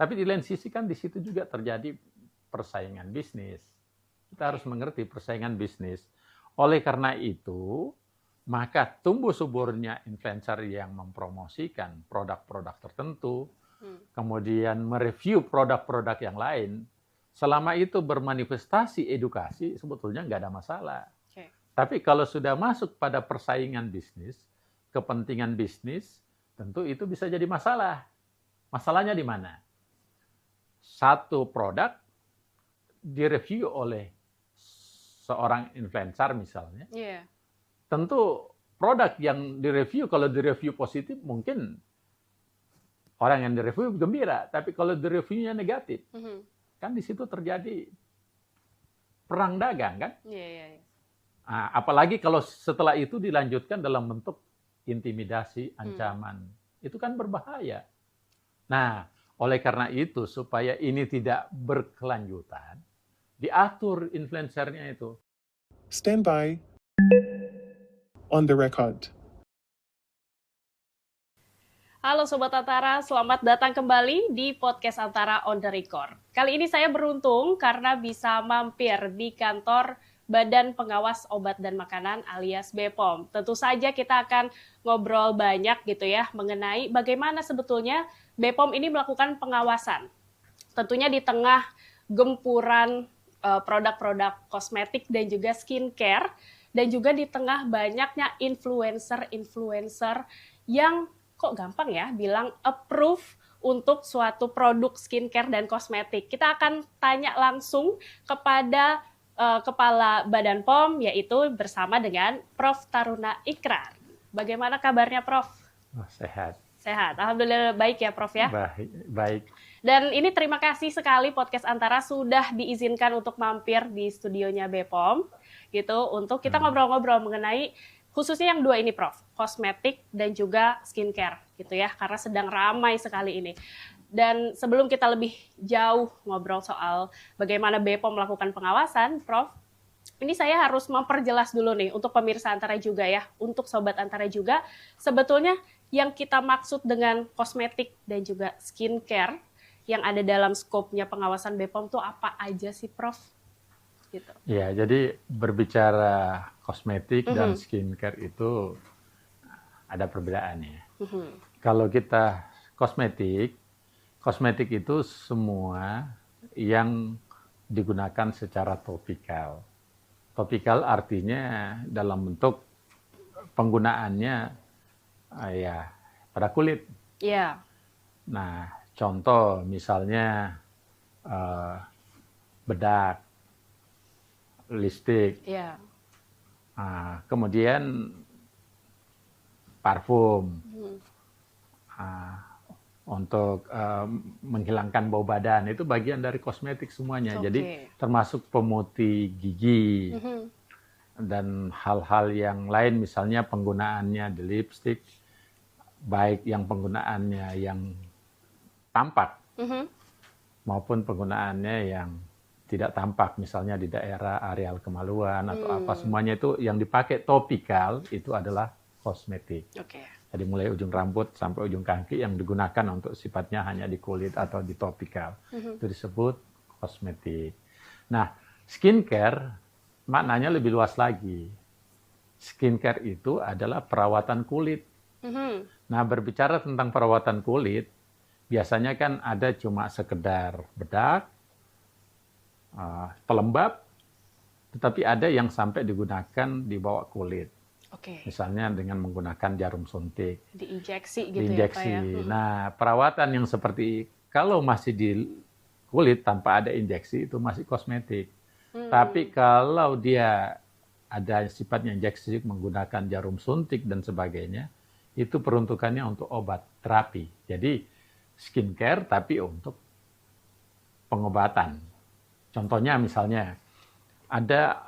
Tapi di lain sisi kan di situ juga terjadi persaingan bisnis. Kita harus mengerti persaingan bisnis. Oleh karena itu, maka tumbuh suburnya influencer yang mempromosikan produk-produk tertentu, kemudian mereview produk-produk yang lain. Selama itu bermanifestasi edukasi, sebetulnya nggak ada masalah. Tapi kalau sudah masuk pada persaingan bisnis, kepentingan bisnis, tentu itu bisa jadi masalah. Masalahnya di mana? Satu produk direview oleh seorang influencer misalnya. Tentu produk yang direview, kalau direview positif mungkin orang yang direview gembira. Tapi kalau direviewnya negatif, kan di situ terjadi perang dagang kan? Nah, apalagi kalau setelah itu dilanjutkan dalam bentuk intimidasi, ancaman. Itu kan berbahaya. Nah, oleh karena itu, supaya ini tidak berkelanjutan, diatur influencernya itu. Stand by. On the record. Halo Sobat Antara, selamat datang kembali di podcast Antara on the record. Kali ini saya beruntung karena bisa mampir di kantor Badan Pengawas Obat dan Makanan alias BPOM. Tentu saja kita akan ngobrol banyak gitu ya mengenai bagaimana sebetulnya BPOM ini melakukan pengawasan. Tentunya di tengah gempuran produk-produk kosmetik dan juga skincare, dan juga di tengah banyaknya influencer yang kok gampang ya bilang approve untuk suatu produk skincare dan kosmetik. Kita akan tanya langsung kepada Kepala Badan POM, yaitu bersama dengan Prof. Taruna Ikrar. Bagaimana kabarnya, Prof? Sehat. Sehat, alhamdulillah baik ya, Prof ya. Baik. Dan ini terima kasih sekali podcast Antara sudah diizinkan untuk mampir di studionya BPOM, gitu, untuk kita ngobrol-ngobrol mengenai khususnya yang dua ini, Prof, kosmetik dan juga skincare, gitu ya, karena sedang ramai sekali ini. Dan sebelum kita lebih jauh ngobrol soal bagaimana BPOM melakukan pengawasan, Prof, ini saya harus memperjelas dulu nih untuk pemirsa Antara juga ya, untuk Sobat Antara juga, sebetulnya yang kita maksud dengan kosmetik dan juga skincare yang ada dalam skopnya pengawasan BPOM itu apa aja sih, Prof? Gitu. Ya, jadi berbicara kosmetik dan skincare itu ada perbedaannya. Kalau kita kosmetik itu semua yang digunakan secara topikal. Topikal artinya dalam bentuk penggunaannya ya pada kulit. Iya. Nah, contoh misalnya bedak, lipstik, kemudian parfum. Untuk menghilangkan bau badan, itu bagian dari kosmetik semuanya. Jadi termasuk pemutih gigi dan hal-hal yang lain, misalnya penggunaannya di lipstik, baik yang penggunaannya yang tampak maupun penggunaannya yang tidak tampak, misalnya di daerah areal kemaluan atau apa, semuanya itu yang dipakai topikal itu adalah kosmetik. Jadi mulai ujung rambut sampai ujung kaki yang digunakan untuk sifatnya hanya di kulit atau di topikal. Itu disebut kosmetik. Nah, skincare maknanya lebih luas lagi. Skincare itu adalah perawatan kulit. Nah, berbicara tentang perawatan kulit, biasanya kan ada cuma sekedar bedak, pelembab, tetapi ada yang sampai digunakan di bawah kulit. Misalnya dengan menggunakan jarum suntik. Diinjeksi gitu diinjeksi. ya, Pak ya? Nah, perawatan yang seperti kalau masih di kulit tanpa ada injeksi itu masih kosmetik. Tapi kalau dia ada sifatnya injeksi menggunakan jarum suntik dan sebagainya, itu peruntukannya untuk obat terapi. Jadi skincare tapi untuk pengobatan. Contohnya misalnya ada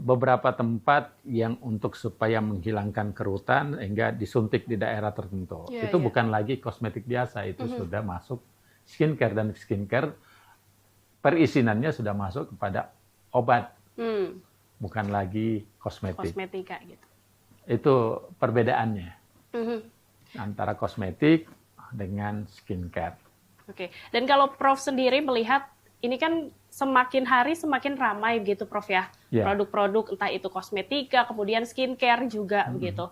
beberapa tempat yang untuk supaya menghilangkan kerutan hingga disuntik di daerah tertentu. Itu bukan lagi kosmetik biasa, itu sudah masuk skincare, dan skincare perizinannya sudah masuk kepada obat, bukan lagi kosmetik. Kosmetika gitu. Itu perbedaannya antara kosmetik dengan skincare. Oke. Dan kalau Prof sendiri melihat ini kan semakin hari semakin ramai begitu Prof ya. Ya. Produk-produk entah itu kosmetika, kemudian skincare juga begitu.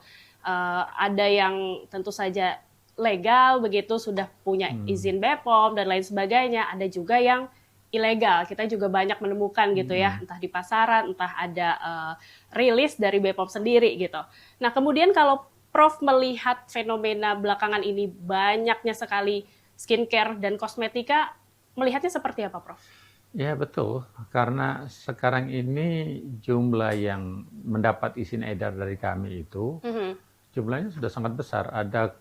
Ada yang tentu saja legal begitu sudah punya izin BPOM dan lain sebagainya. Ada juga yang ilegal. Kita juga banyak menemukan gitu ya, entah di pasaran, entah ada rilis dari BPOM sendiri gitu. Nah, kemudian kalau Prof melihat fenomena belakangan ini banyaknya sekali skincare dan kosmetika, melihatnya seperti apa, Prof? Ya, betul. Karena sekarang ini jumlah yang mendapat izin edar dari kami itu, jumlahnya sudah sangat besar. Ada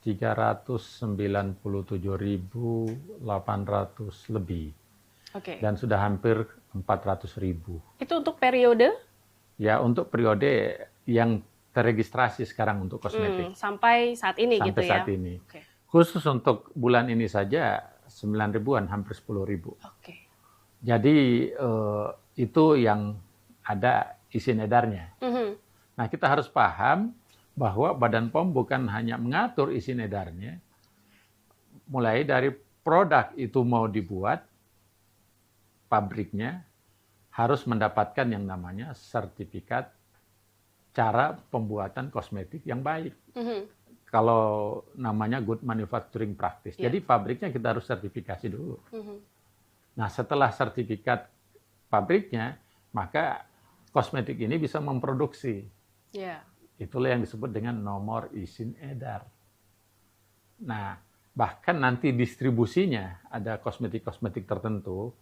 397.800 lebih. Oke. Dan sudah hampir 400.000. Itu untuk periode? Ya, untuk periode yang terregistrasi sekarang untuk kosmetik. Sampai saat ini sampai gitu ya? saat ini. Oke. Khusus untuk bulan ini saja 9.000-an, hampir 10.000. Oke. Jadi itu yang ada izin edarnya. Nah, kita harus paham bahwa Badan POM bukan hanya mengatur izin edarnya, mulai dari produk itu mau dibuat, pabriknya harus mendapatkan yang namanya sertifikat cara pembuatan kosmetik yang baik. Kalau namanya good manufacturing practice. Jadi pabriknya kita harus sertifikasi dulu. Nah, setelah sertifikat pabriknya, maka kosmetik ini bisa memproduksi. Itulah yang disebut dengan nomor izin edar. Nah, bahkan nanti distribusinya ada kosmetik-kosmetik tertentu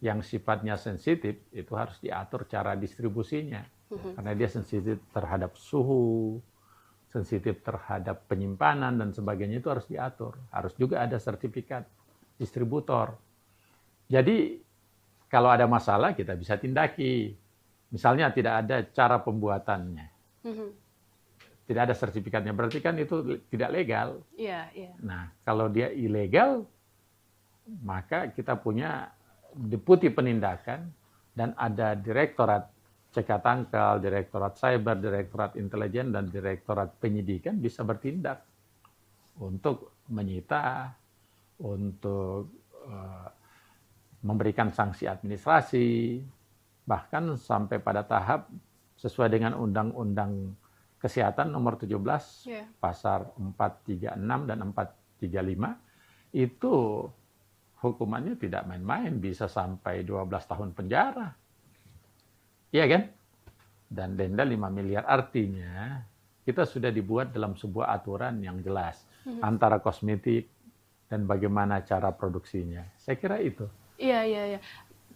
yang sifatnya sensitif, itu harus diatur cara distribusinya. Karena dia sensitif terhadap suhu, sensitif terhadap penyimpanan dan sebagainya, itu harus diatur. Harus juga ada sertifikat distributor. Jadi kalau ada masalah kita bisa tindaki. Misalnya tidak ada cara pembuatannya. Tidak ada sertifikatnya, berarti kan itu tidak legal. Nah, kalau dia ilegal, maka kita punya deputi penindakan dan ada direktorat cegah tangkal, direktorat cyber, direktorat intelijen, dan direktorat penyidikan bisa bertindak untuk menyita, untuk memberikan sanksi administrasi, bahkan sampai pada tahap sesuai dengan Undang-Undang Kesehatan nomor 17, pasar 436 dan 435, itu hukumannya tidak main-main, bisa sampai 12 tahun penjara. Iya kan? Dan denda 5 miliar. Artinya kita sudah dibuat dalam sebuah aturan yang jelas antara kosmetik dan bagaimana cara produksinya. Saya kira itu. Iya.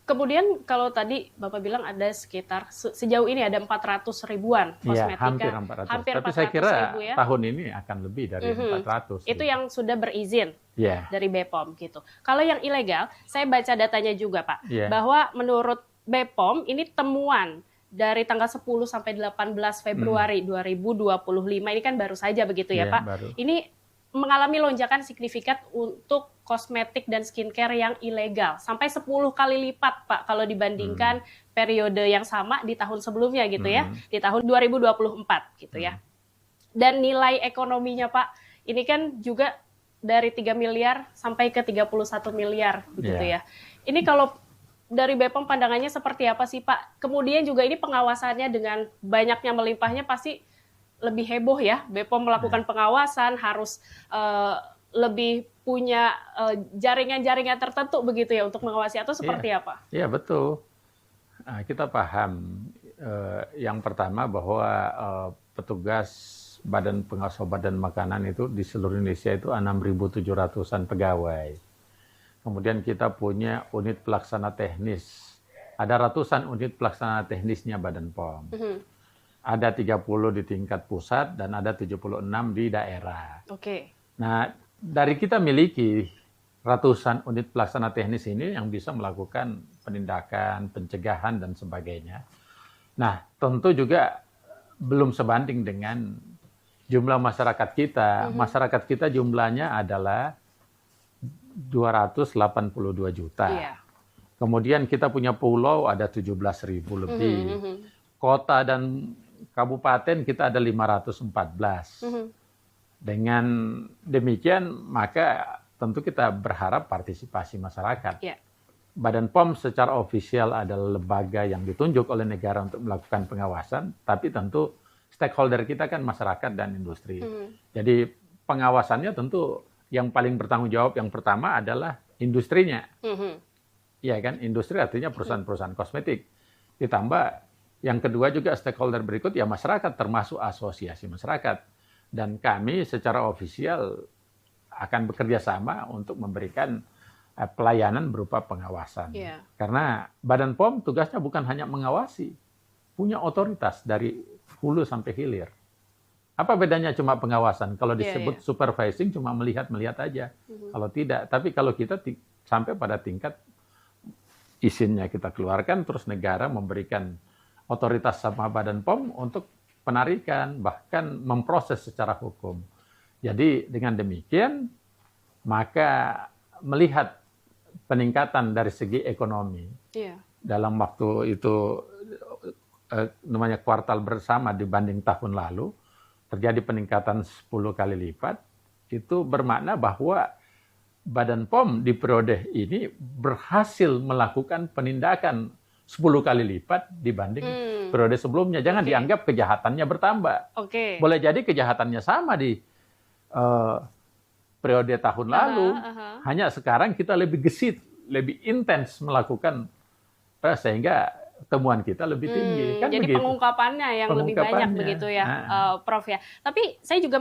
Kemudian kalau tadi Bapak bilang ada sekitar sejauh ini ada 400 ribuan kosmetika. Iya, hampir 400. Tapi saya kira ya, tahun ini akan lebih dari 400. Itu yang sudah berizin dari BPOM gitu. Kalau yang ilegal, saya baca datanya juga Pak, bahwa menurut BPOM ini temuan dari tanggal 10 sampai 18 Februari 2025 ini kan baru saja begitu ya Pak. Baru. Ini mengalami lonjakan signifikan untuk kosmetik dan skincare yang ilegal. Sampai 10 kali lipat, Pak, kalau dibandingkan periode yang sama di tahun sebelumnya gitu ya, di tahun 2024 gitu ya. Dan nilai ekonominya, Pak, ini kan juga dari 3 miliar sampai ke 31 miliar begitu ya. Ini kalau dari BPOM pandangannya seperti apa sih, Pak? Kemudian juga ini pengawasannya dengan banyaknya melimpahnya pasti lebih heboh ya. BPOM melakukan pengawasan harus lebih punya jaringan-jaringan tertentu begitu ya untuk mengawasi, atau seperti apa? Iya, betul. Nah, kita paham yang pertama bahwa petugas Badan Pengawas Obat dan Makanan itu di seluruh Indonesia itu 6.700-an pegawai. Kemudian kita punya unit pelaksana teknis. Ada ratusan unit pelaksana teknisnya Badan POM. Ada 30 di tingkat pusat dan ada 76 di daerah. Nah, dari kita miliki ratusan unit pelaksana teknis ini yang bisa melakukan penindakan, pencegahan, dan sebagainya. Nah, tentu juga belum sebanding dengan jumlah masyarakat kita. Masyarakat kita jumlahnya adalah 282 juta. Kemudian kita punya pulau ada 17.000 lebih. Kota dan kabupaten kita ada 514. Dengan demikian, maka tentu kita berharap partisipasi masyarakat. Ya. Badan POM secara ofisial adalah lembaga yang ditunjuk oleh negara untuk melakukan pengawasan, tapi tentu stakeholder kita kan masyarakat dan industri. Jadi pengawasannya tentu yang paling bertanggung jawab yang pertama adalah industrinya. Iya kan, industri artinya perusahaan-perusahaan kosmetik. Ditambah yang kedua juga stakeholder berikut ya masyarakat, termasuk asosiasi masyarakat. Dan kami secara ofisial akan bekerja sama untuk memberikan pelayanan berupa pengawasan. Yeah. Karena Badan POM tugasnya bukan hanya mengawasi, punya otoritas dari hulu sampai hilir. Apa bedanya cuma pengawasan? Kalau disebut supervising cuma melihat-melihat aja. Kalau tidak, tapi kalau kita sampai pada tingkat izinnya kita keluarkan, terus negara memberikan otoritas sama Badan POM untuk penarikan, bahkan memproses secara hukum. Jadi dengan demikian, maka melihat peningkatan dari segi ekonomi dalam waktu itu namanya kuartal bersama dibanding tahun lalu terjadi peningkatan 10 kali lipat, itu bermakna bahwa Badan POM di periode ini berhasil melakukan penindakan 10 kali lipat dibanding periode sebelumnya. Jangan dianggap kejahatannya bertambah. Boleh jadi kejahatannya sama di periode tahun lalu, hanya sekarang kita lebih gesit, lebih intens melakukan, sehingga temuan kita lebih tinggi. Kan jadi begitu. Pengungkapannya yang lebih banyak begitu ya, Prof ya. Tapi saya juga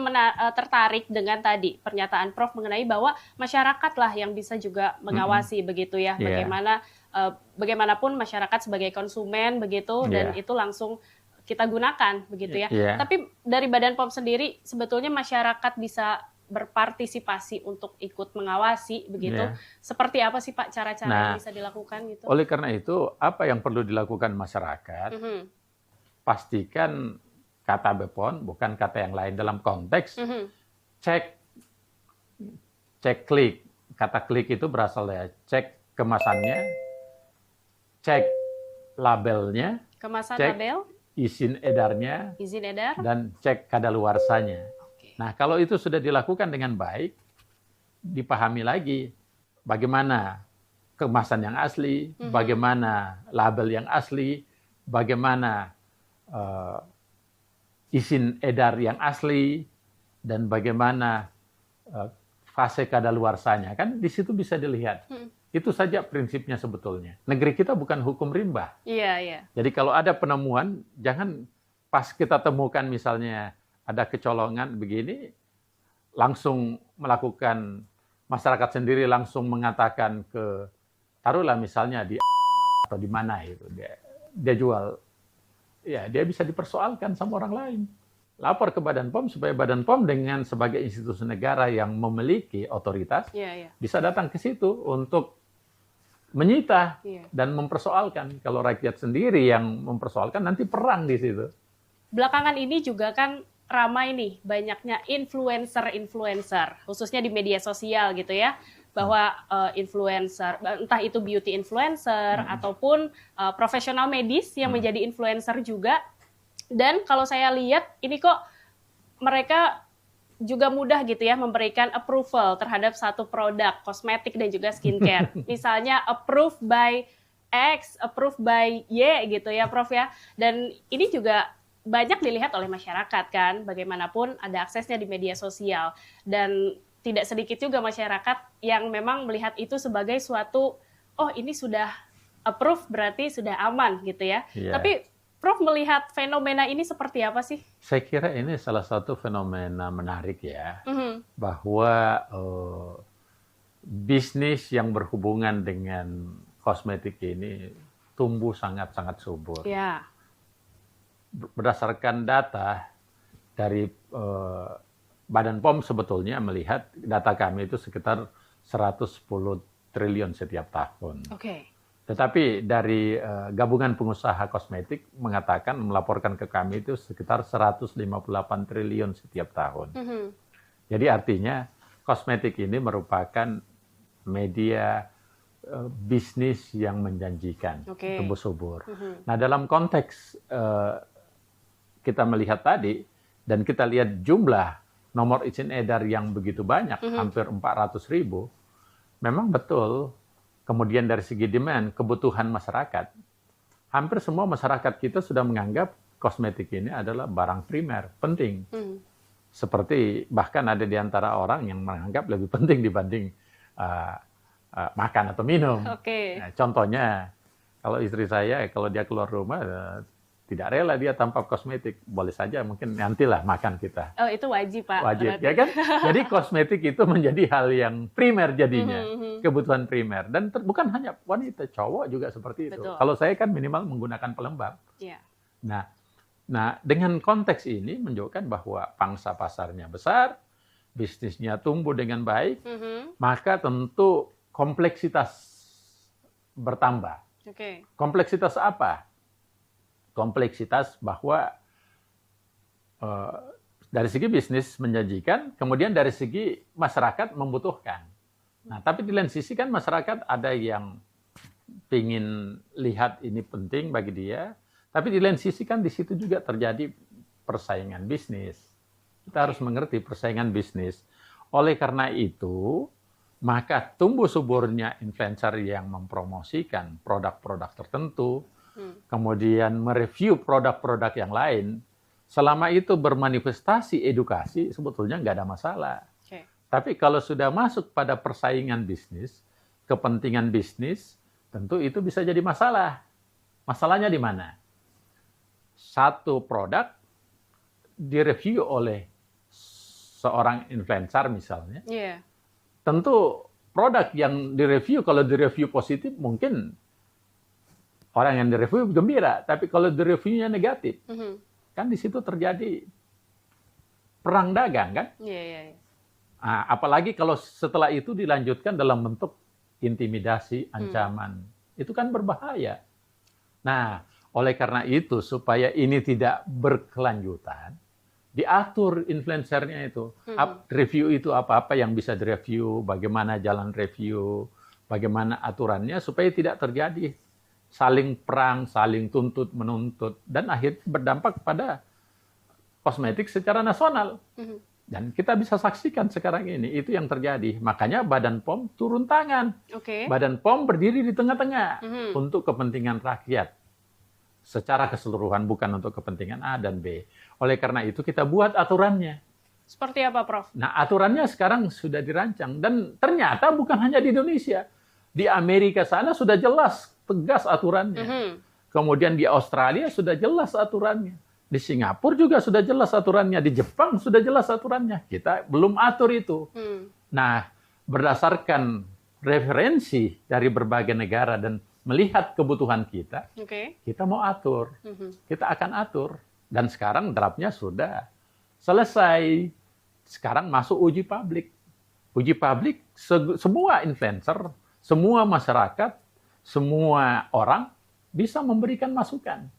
tertarik dengan tadi pernyataan Prof mengenai bahwa masyarakatlah yang bisa juga mengawasi begitu ya, bagaimana bagaimanapun masyarakat sebagai konsumen begitu, dan itu langsung kita gunakan begitu ya. Tapi dari Badan POM sendiri sebetulnya masyarakat bisa berpartisipasi untuk ikut mengawasi begitu. Seperti apa sih Pak cara-cara yang bisa dilakukan gitu? Oleh karena itu, apa yang perlu dilakukan masyarakat? Pastikan kata BPOM bukan kata yang lain dalam konteks cek klik. Kata klik itu berasal dari cek kemasannya, cek labelnya, cek label, izin edarnya, dan cek kadaluarsanya. Nah, kalau itu sudah dilakukan dengan baik, dipahami lagi bagaimana kemasan yang asli, bagaimana label yang asli, bagaimana izin edar yang asli, dan bagaimana fase kadaluarsanya. Kan di situ bisa dilihat. Itu saja prinsipnya sebetulnya. Negeri kita bukan hukum rimba. Jadi kalau ada penemuan, jangan pas kita temukan misalnya ada kecolongan begini, langsung melakukan, masyarakat sendiri langsung mengatakan ke, taruhlah misalnya di atau di mana itu, dia jual, ya dia bisa dipersoalkan sama orang lain. Lapor ke Badan POM supaya Badan POM dengan sebagai institusi negara yang memiliki otoritas, bisa datang ke situ untuk menyita dan mempersoalkan. Kalau rakyat sendiri yang mempersoalkan, nanti perang di situ. Belakangan ini juga kan ramai nih banyaknya influencer, khususnya di media sosial gitu ya, bahwa influencer, entah itu beauty influencer ataupun profesional medis yang menjadi influencer juga. Dan kalau saya lihat ini kok mereka juga mudah gitu ya memberikan approval terhadap satu produk kosmetik dan juga skincare. Misalnya approved by X, approved by Y gitu ya Prof ya. Dan ini juga banyak dilihat oleh masyarakat kan, bagaimanapun ada aksesnya di media sosial, dan tidak sedikit juga masyarakat yang memang melihat itu sebagai suatu, oh ini sudah approve berarti sudah aman gitu ya. Tapi Prof melihat fenomena ini seperti apa sih? Saya kira ini salah satu fenomena menarik ya, bahwa bisnis yang berhubungan dengan kosmetik ini tumbuh sangat-sangat subur. Berdasarkan data dari Badan POM sebetulnya melihat data kami itu sekitar 110 triliun setiap tahun. Tetapi dari gabungan pengusaha kosmetik mengatakan, melaporkan ke kami itu sekitar 158 triliun setiap tahun. Jadi artinya kosmetik ini merupakan media bisnis yang menjanjikan, tumbuh subur. Nah dalam konteks kita melihat tadi, dan kita lihat jumlah nomor izin edar yang begitu banyak, hampir 400.000, memang betul. Kemudian dari segi demand, kebutuhan masyarakat, hampir semua masyarakat kita sudah menganggap kosmetik ini adalah barang primer, penting. Seperti bahkan ada di antara orang yang menganggap lebih penting dibanding makan atau minum. Nah, contohnya, kalau istri saya, kalau dia keluar rumah, tidak rela dia tanpa kosmetik. Boleh saja, mungkin nantilah makan kita. Oh, itu wajib, Pak. Wajib, ya kan? Jadi kosmetik itu menjadi hal yang primer jadinya. Kebutuhan primer. Dan bukan hanya wanita, cowok juga seperti itu. Betul. Kalau saya kan minimal menggunakan pelembab. Yeah. Nah, dengan konteks ini menunjukkan bahwa pangsa pasarnya besar, bisnisnya tumbuh dengan baik, maka tentu kompleksitas bertambah. Kompleksitas apa? Kompleksitas bahwa dari segi bisnis menjanjikan, kemudian dari segi masyarakat membutuhkan. Nah, tapi di lain sisi kan masyarakat ada yang ingin lihat ini penting bagi dia, tapi di lain sisi kan di situ juga terjadi persaingan bisnis. Kita harus mengerti persaingan bisnis. Oleh karena itu, maka tumbuh suburnya influencer yang mempromosikan produk-produk tertentu, kemudian mereview produk-produk yang lain, selama itu bermanifestasi edukasi, sebetulnya nggak ada masalah. Tapi kalau sudah masuk pada persaingan bisnis, kepentingan bisnis, tentu itu bisa jadi masalah. Masalahnya di mana? Satu produk direview oleh seorang influencer misalnya, tentu produk yang direview, kalau direview positif mungkin orang yang direview gembira, tapi kalau direviewnya negatif, kan di situ terjadi perang dagang kan? Nah, apalagi kalau setelah itu dilanjutkan dalam bentuk intimidasi, ancaman, itu kan berbahaya. Nah, oleh karena itu supaya ini tidak berkelanjutan, diatur influencernya itu, review itu apa-apa yang bisa direview, bagaimana jalan review, bagaimana aturannya supaya tidak terjadi saling perang, saling tuntut menuntut, dan akhirnya berdampak pada kosmetik secara nasional. Dan kita bisa saksikan sekarang ini itu yang terjadi. Makanya Badan POM turun tangan. Badan POM berdiri di tengah-tengah untuk kepentingan rakyat secara keseluruhan, bukan untuk kepentingan A dan B. Oleh karena itu kita buat aturannya. Seperti apa, Prof? Nah, aturannya sekarang sudah dirancang dan ternyata bukan hanya di Indonesia. Di Amerika sana sudah jelas, tegas aturannya. Kemudian di Australia sudah jelas aturannya. Di Singapura juga sudah jelas aturannya. Di Jepang sudah jelas aturannya. Kita belum atur itu. Nah, berdasarkan referensi dari berbagai negara dan melihat kebutuhan kita, kita mau atur. Kita akan atur. Dan sekarang draftnya sudah selesai. Sekarang masuk uji publik. Uji publik, semua influencer, semua masyarakat, semua orang bisa memberikan masukan.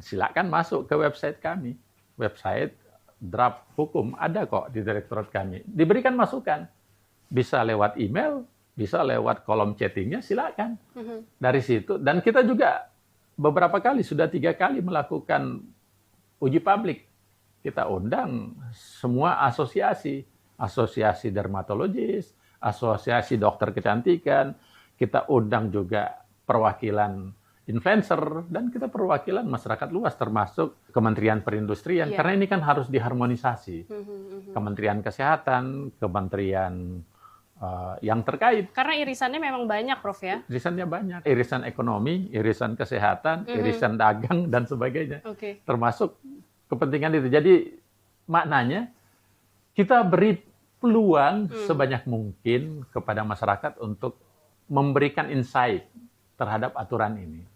Silakan masuk ke website kami. Website draft hukum ada kok di direktorat kami. Diberikan masukan. Bisa lewat email, bisa lewat kolom chattingnya, silakan. Dari situ. Dan kita juga beberapa kali, sudah 3 kali melakukan uji publik. Kita undang semua asosiasi. Asosiasi dermatologis, asosiasi dokter kecantikan. Kita undang juga perwakilan influencer, dan kita perwakilan masyarakat luas termasuk Kementerian Perindustrian, karena ini kan harus diharmonisasi. Kementerian Kesehatan, kementerian yang terkait. Karena irisannya memang banyak, Prof, ya? Irisannya banyak. Irisan ekonomi, irisan kesehatan, irisan dagang, dan sebagainya. Termasuk kepentingan itu. Jadi maknanya kita beri peluang sebanyak mungkin kepada masyarakat untuk memberikan insight terhadap aturan ini.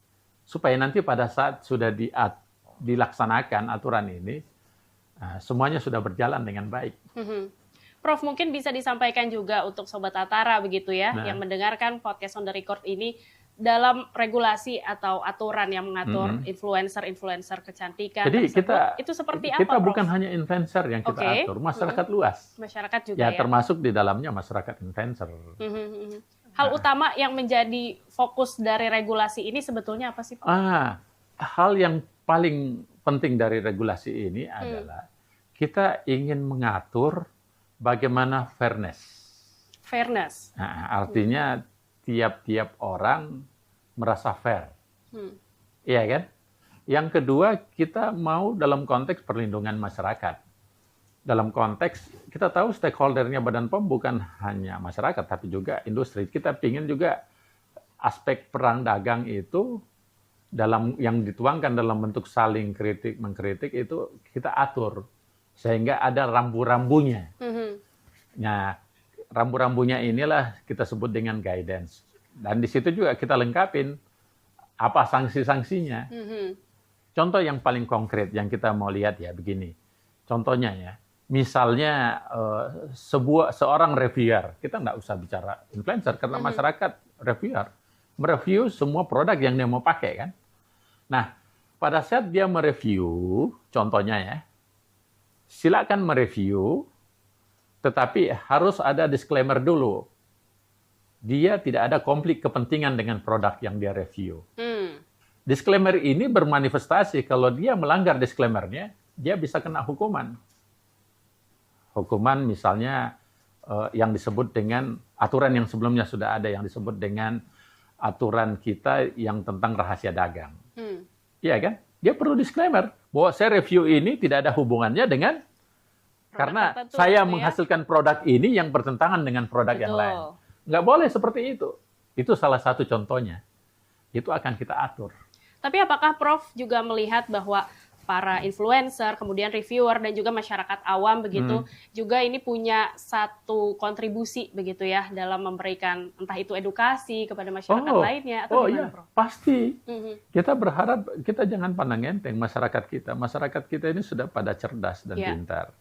Supaya nanti pada saat sudah dilaksanakan aturan ini, semuanya sudah berjalan dengan baik. Prof, mungkin bisa disampaikan juga untuk Sobat Atara begitu ya, yang mendengarkan podcast on the record ini, dalam regulasi atau aturan yang mengatur influencer kecantikan. Jadi itu seperti apa, kita Prof? bukan hanya influencer yang kita atur, masyarakat luas. Masyarakat juga ya. Termasuk di dalamnya masyarakat influencer. Hal utama yang menjadi fokus dari regulasi ini sebetulnya apa sih, Pak? Hal yang paling penting dari regulasi ini adalah kita ingin mengatur bagaimana fairness. Fairness. Nah, artinya tiap-tiap orang merasa fair. Iya kan? Yang kedua, kita mau dalam konteks perlindungan masyarakat. Dalam konteks, kita tahu stakeholder-nya Badan POM bukan hanya masyarakat, tapi juga industri. Kita ingin juga aspek perang dagang itu yang dituangkan dalam bentuk saling kritik, mengkritik itu kita atur. Sehingga ada rambu-rambunya. Nah, rambu-rambunya inilah kita sebut dengan guidance. Dan di situ juga kita lengkapin apa sanksi-sanksinya. Contoh yang paling konkret yang kita mau lihat ya begini. Contohnya ya, misalnya seorang reviewer, kita nggak usah bicara influencer karena masyarakat reviewer, mereview semua produk yang dia mau pakai kan. Nah, pada saat dia mereview, contohnya ya, silakan mereview, tetapi harus ada disclaimer dulu. Dia tidak ada konflik kepentingan dengan produk yang dia review. Disclaimer ini bermanifestasi kalau dia melanggar disclaimer-nya, dia bisa kena hukuman. Hukuman misalnya yang disebut dengan aturan yang sebelumnya sudah ada, yang disebut dengan aturan kita yang tentang rahasia dagang. Iya kan? Dia perlu disclaimer bahwa saya review ini tidak ada hubungannya dengan karena saya menghasilkan produk ini yang bertentangan dengan produk yang lain. Nggak boleh seperti itu. Itu salah satu contohnya. Itu akan kita atur. Tapi apakah Prof juga melihat bahwa para influencer, kemudian reviewer, dan juga masyarakat awam begitu, juga ini punya satu kontribusi begitu ya dalam memberikan entah itu edukasi kepada masyarakat lainnya atau gimana, iya, Prof? Pasti. Kita berharap kita jangan pandang enteng masyarakat kita. Masyarakat kita ini sudah pada cerdas dan pintar.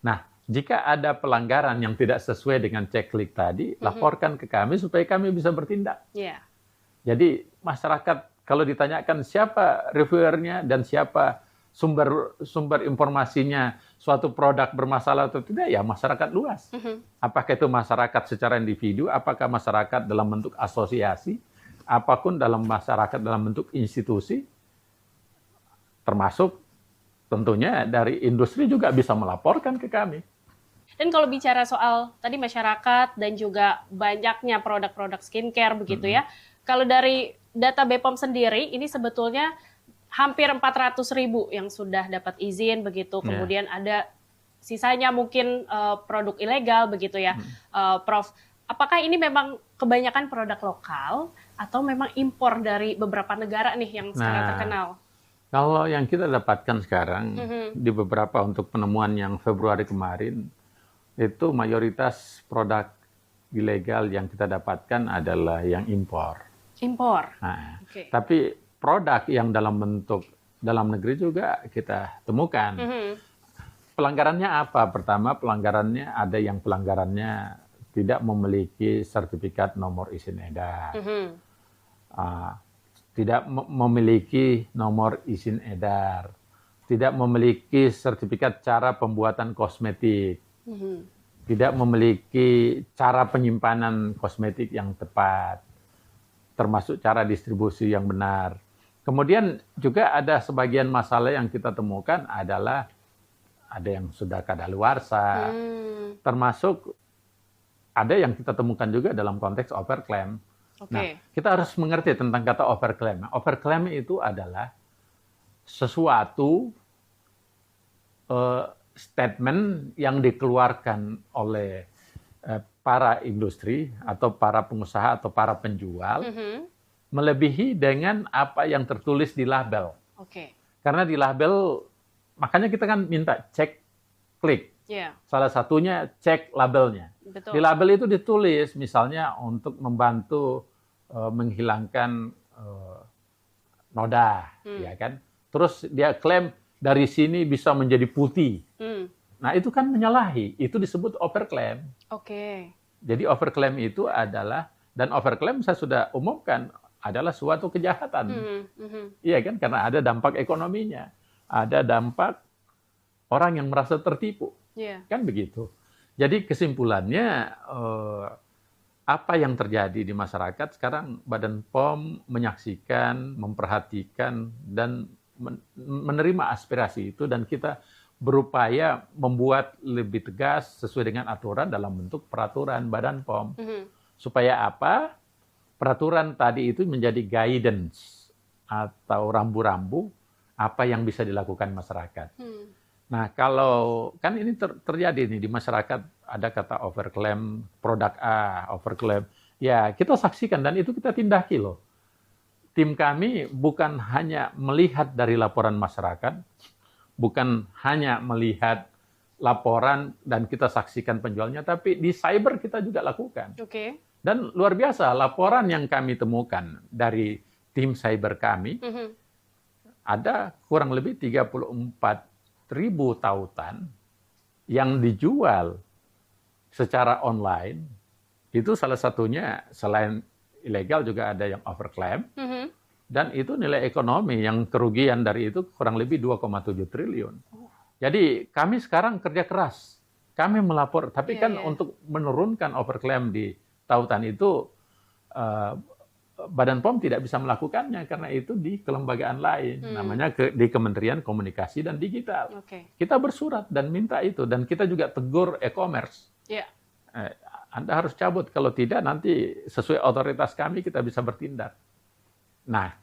Nah, jika ada pelanggaran yang tidak sesuai dengan ceklik tadi, laporkan ke kami supaya kami bisa bertindak. Jadi masyarakat kalau ditanyakan siapa reviewernya dan siapa sumber informasinya suatu produk bermasalah atau tidak, ya masyarakat luas. Apakah itu masyarakat secara individu, apakah masyarakat dalam bentuk asosiasi, apapun dalam masyarakat dalam bentuk institusi, termasuk tentunya dari industri juga bisa melaporkan ke kami. Dan kalau bicara soal tadi masyarakat dan juga banyaknya produk-produk skincare begitu ya, kalau dari data BPOM sendiri ini sebetulnya hampir 400.000 yang sudah dapat izin begitu, kemudian ada sisanya mungkin produk ilegal begitu ya, Prof. Apakah ini memang kebanyakan produk lokal atau memang impor dari beberapa negara nih yang sangat terkenal? Kalau yang kita dapatkan sekarang di beberapa untuk penemuan yang Februari kemarin, itu mayoritas produk ilegal yang kita dapatkan adalah yang impor. Nah, tapi produk yang dalam bentuk dalam negeri juga kita temukan. Pelanggarannya apa? Pertama, pelanggarannya ada yang pelanggarannya tidak memiliki sertifikat nomor izin edar. Tidak memiliki nomor izin edar. Tidak memiliki sertifikat cara pembuatan kosmetik. Tidak memiliki cara penyimpanan kosmetik yang tepat. Termasuk cara distribusi yang benar. Kemudian juga ada sebagian masalah yang kita temukan adalah ada yang sudah kadaluarsa, termasuk ada yang kita temukan juga dalam konteks overclaim. Nah, kita harus mengerti tentang kata overclaim. Overclaim itu adalah sesuatu statement yang dikeluarkan oleh para industri atau para pengusaha atau para penjual melebihi dengan apa yang tertulis di label. Karena di label, makanya kita kan minta cek klik. Salah satunya cek labelnya. Di label itu ditulis misalnya untuk membantu menghilangkan noda, ya kan? Terus dia klaim dari sini bisa menjadi putih. Nah, itu kan menyalahi. Itu disebut overclaim. Jadi overclaim itu adalah, dan overclaim saya sudah umumkan, adalah suatu kejahatan. Iya kan? Karena ada dampak ekonominya. Ada dampak orang yang merasa tertipu. Kan begitu. Jadi kesimpulannya, apa yang terjadi di masyarakat sekarang Badan POM menyaksikan, memperhatikan, dan menerima aspirasi itu, dan kita berupaya membuat lebih tegas sesuai dengan aturan dalam bentuk peraturan Badan POM. Supaya apa? Peraturan tadi itu menjadi guidance atau rambu-rambu apa yang bisa dilakukan masyarakat. Nah, kalau kan ini terjadi nih di masyarakat, ada kata overclaim, produk A, overclaim. Ya, kita saksikan dan itu kita tindaki loh. Tim kami bukan hanya melihat dari laporan masyarakat, bukan hanya melihat laporan dan kita saksikan penjualnya, tapi di cyber kita juga lakukan. Oke. Dan luar biasa, laporan yang kami temukan dari tim cyber kami, ada kurang lebih 34.000 tautan yang dijual secara online. Itu salah satunya, selain ilegal juga ada yang overclaim. Dan itu nilai ekonomi yang kerugian dari itu kurang lebih 2,7 triliun. Jadi kami sekarang kerja keras. Kami melapor, tapi kan untuk menurunkan overclaim di tautan itu Badan POM tidak bisa melakukannya karena itu di kelembagaan lain, namanya di Kementerian Komunikasi dan Digital. Kita bersurat dan minta itu, dan kita juga tegur e-commerce. Anda harus cabut, kalau tidak nanti sesuai otoritas kami kita bisa bertindak. Nah,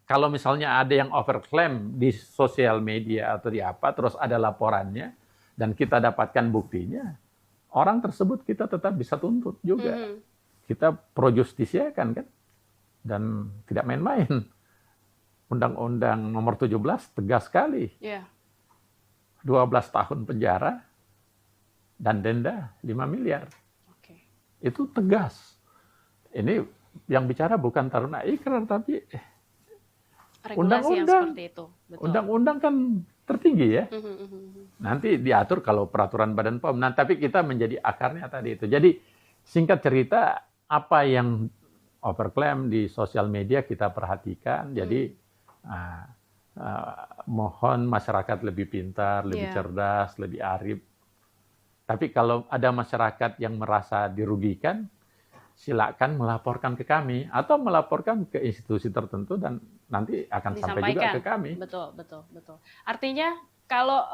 kalau misalnya ada yang overclaim di sosial media atau di apa, terus ada laporannya dan kita dapatkan buktinya, orang tersebut kita tetap bisa tuntut juga. Kita pro justisia kan, dan tidak main-main. Undang-Undang nomor 17 tegas sekali. 12 tahun penjara dan denda 5 miliar. Itu tegas. Ini yang bicara bukan Taruna Ikrar, tapi undang-undang. Undang-undang kan tertinggi ya. Nanti diatur kalau peraturan Badan POM. Nah, tapi kita menjadi akarnya tadi itu. Jadi singkat cerita, apa yang overclaim di sosial media kita perhatikan. Jadi mohon masyarakat lebih pintar, lebih cerdas, lebih arif. Tapi kalau ada masyarakat yang merasa dirugikan, silakan melaporkan ke kami atau melaporkan ke institusi tertentu dan nanti akan sampai juga ke kami. Betul. Artinya kalau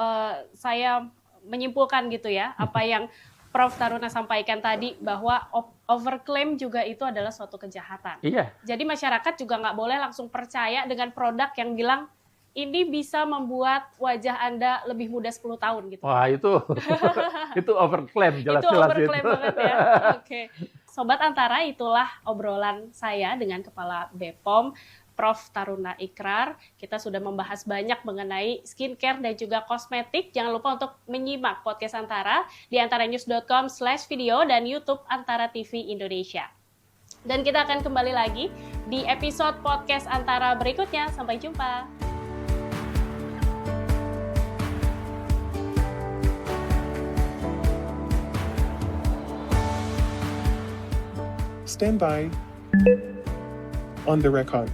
saya menyimpulkan gitu ya, apa yang Prof. Taruna sampaikan tadi bahwa overclaim juga itu adalah suatu kejahatan. Iya. Jadi masyarakat juga nggak boleh langsung percaya dengan produk yang bilang ini bisa membuat wajah Anda lebih muda 10 tahun gitu. Wah, itu overclaim jelas-jelas itu. Overclaim banget ya. Oke. Sobat Antara, itulah obrolan saya dengan Kepala BPOM Prof. Taruna Ikrar. Kita sudah membahas banyak mengenai skincare dan juga kosmetik. Jangan lupa untuk menyimak podcast Antara di antaranews.com/video dan YouTube Antara TV Indonesia. Dan kita akan kembali lagi di episode podcast Antara berikutnya. Sampai jumpa. Stand by on the record.